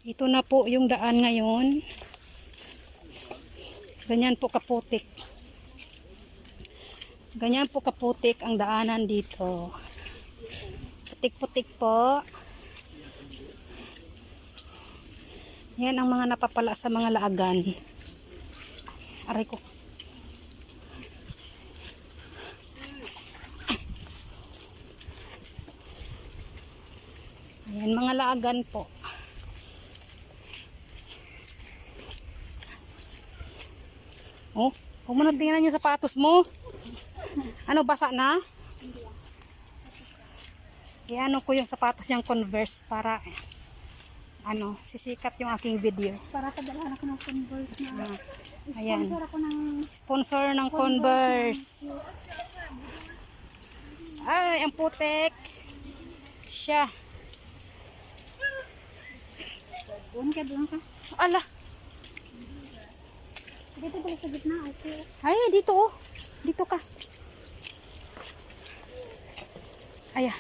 Ito na po yung daan ngayon. Ganyan po kaputik. Ganyan po kaputik ang daanan dito. Putik-putik po. Yan ang mga napapala sa mga laagan. Aray ko. Ayan, mga laagan po. Oh, huwag mo na tingnan yung sapatos mo. Ano, basa na? Iano ko yung sapatos yung Converse para sisikat yung aking video. Para padala ako ng Converse na. Ayan. Sponsor ako ng Sponsor ng Converse. Ay, ang putek. Siya. doon ka. Ala. Dito pala sa gitna. Okay. Ay, dito oh. Dito ka. Ayan.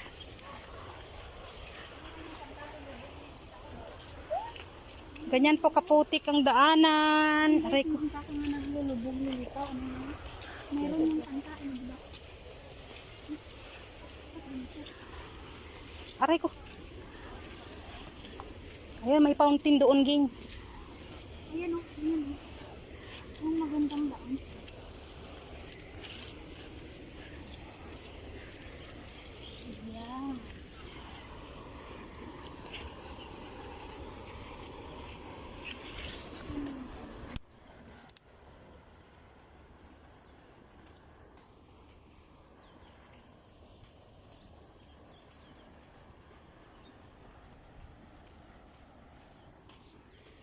Ganyan po kaputik ang daanan. Aray ko. Kung ako nga naglulubog, lulitaw. Meron yung pangkain. Diba? Aray ko. Ayan, may fountain doon, ging. Ayan o. Ayan o. Ang magandang daan. Ayan.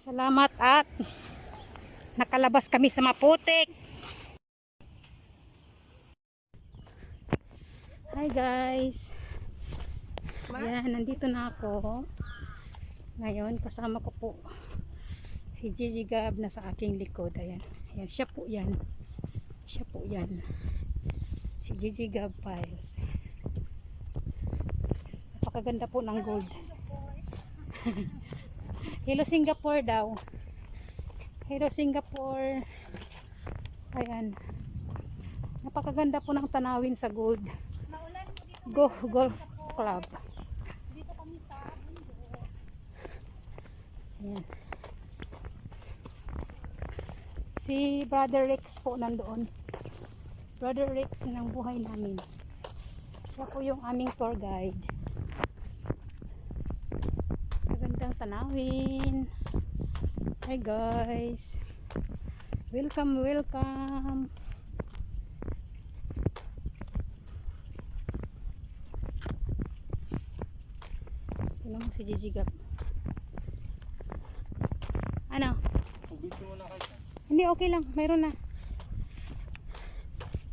Salamat at nakalabas kami sa maputik. Hi guys. Ayan, nandito na ako. Ngayon, kasama ko po si Gigi Gab na sa aking likod. Ayan. Ayan, siya po yan. Siya po yan. Si Gigi Gab Files. Napakaganda po ng gold. Hello Singapore daw. Hello Singapore. Ayan. Napakaganda po ng tanawin sa gold. Go Golf Club. Dito kami sa Ayan. Si Brother Rex po nandoon. Brother Rex ng buhay namin. Siya po yung aming tour guide. Magandang tanawin. Hi guys. Welcome, welcome. Ito naman si Gigi Gab. Ano? Hindi, okay lang. Mayroon na.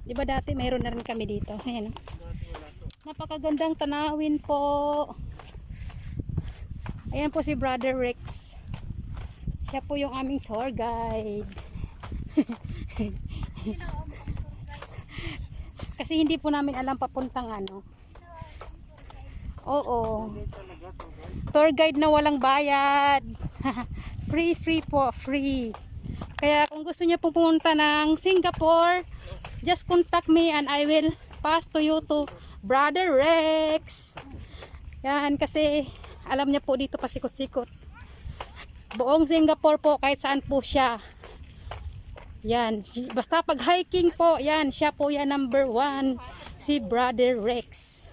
Diba dati mayroon na rin kami dito. Ayan. Napakagandang tanawin po. Ayan po si Brother Rex. Siya po yung aming tour guide. Kasi hindi po namin alam papuntang ano. Oo. Tour guide na walang bayad. Free po, free. Kaya kung gusto niyo pupunta ng Singapore, just contact me and I will pass to you to Brother Rex. Yan, kasi alam niya po dito pasikot-sikot. Buong Singapore po, kahit saan po siya. Yan, basta pag hiking po, yan, siya po yan number 1, si Brother Rex.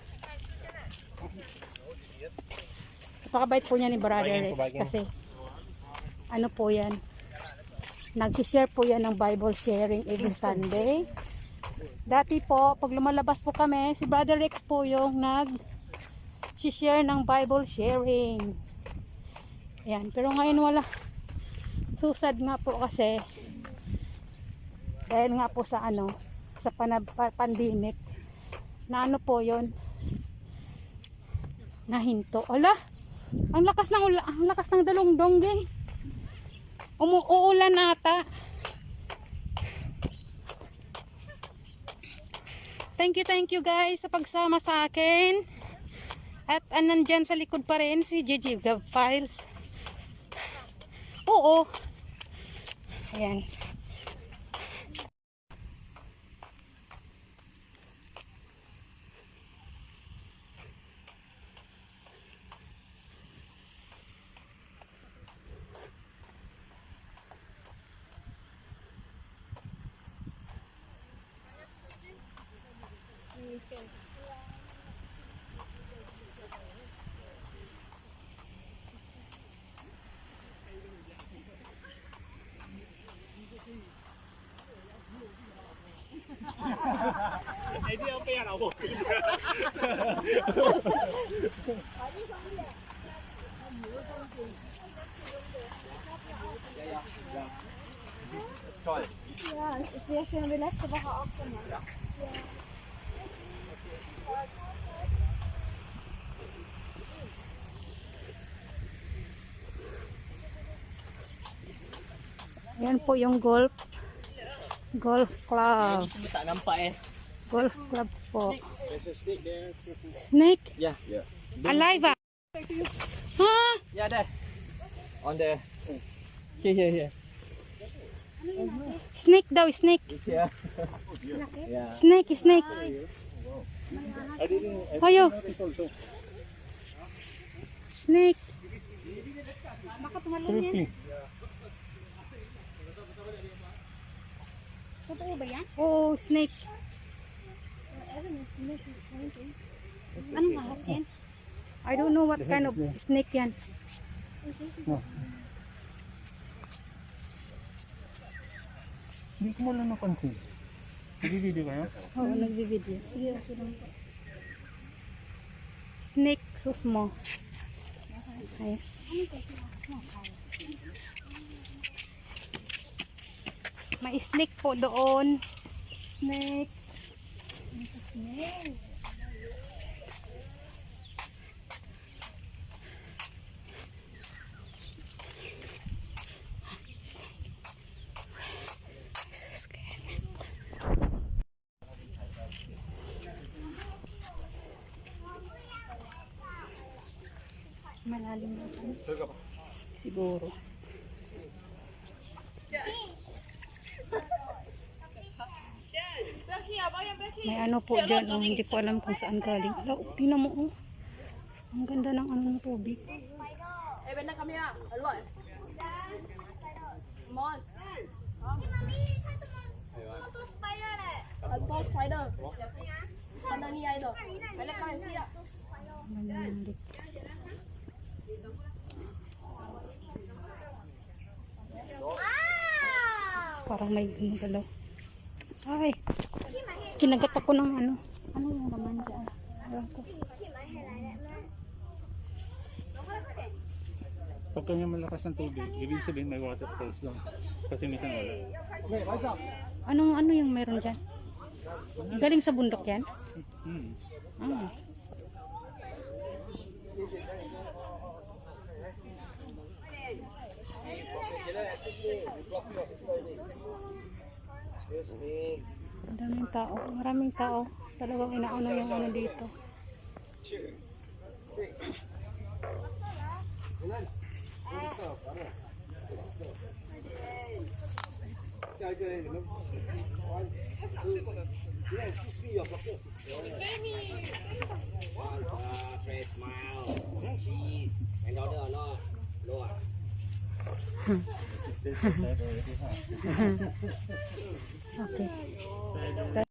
Napakabait po niya ni Brother Rex kasi ano po yan, nag-share po yan ng Bible sharing every Sunday. Dati po, pag lumalabas po kami, si Brother Rex po yung nag-share ng Bible sharing. Ayan, pero ngayon wala. Susad nga po kasi dahil nga po sa sa pandemic na ano po yon, nahinto. Ala, ang lakas ng dalungdong ging. Umuulan ata. Thank you guys sa pagsama sa akin. At nandyan sa likod pa rin si Gigi Gab Files. Oo. Ayan. Ja, es ist sehr schön, wie letzte Woche auch gemacht. Ayan po yung golf club. Tak nampak Golf club po. Snake? Yeah. Alive ah? Huh? Yeah, there. On the. Here. Snake daw, snake. Yeah. Yeah. Snake. Hoyo. Snake. Baka tumalon yan. Totoo ba yan? Oo, snake. Anong ahas yan? I don't know what kind of snake yan. Hindi ko mo lang napansin. Nag-video kayo? Oo, nagbibideo. Sige, okay lang po. Snake, so small. Ay. May snake po doon. Snake. Malalim na ito. Siguro. May ano po dyan. Oh, hindi ko alam kung saan galing. Ala, oh, tingnan mo. Oh. Ang ganda ng ano ng tubig. Hey, benda come here. A lot. Come on. A tall spider. Under here either. Benda come and see ya. Ang ganda ng lit. Parang may gumagalaw. Ay, kinagat ako ng ano. Ano yung naman dyan? Ewan ko. Pag kanya malakas ang tubig, ibig sabihin may waterfalls lang. Kasi minsan wala. Ano yung meron dyan? Galing sa bundok yan? Hmm. Ah. Maraming tao. Talagang inauna yung ano dito. Okay.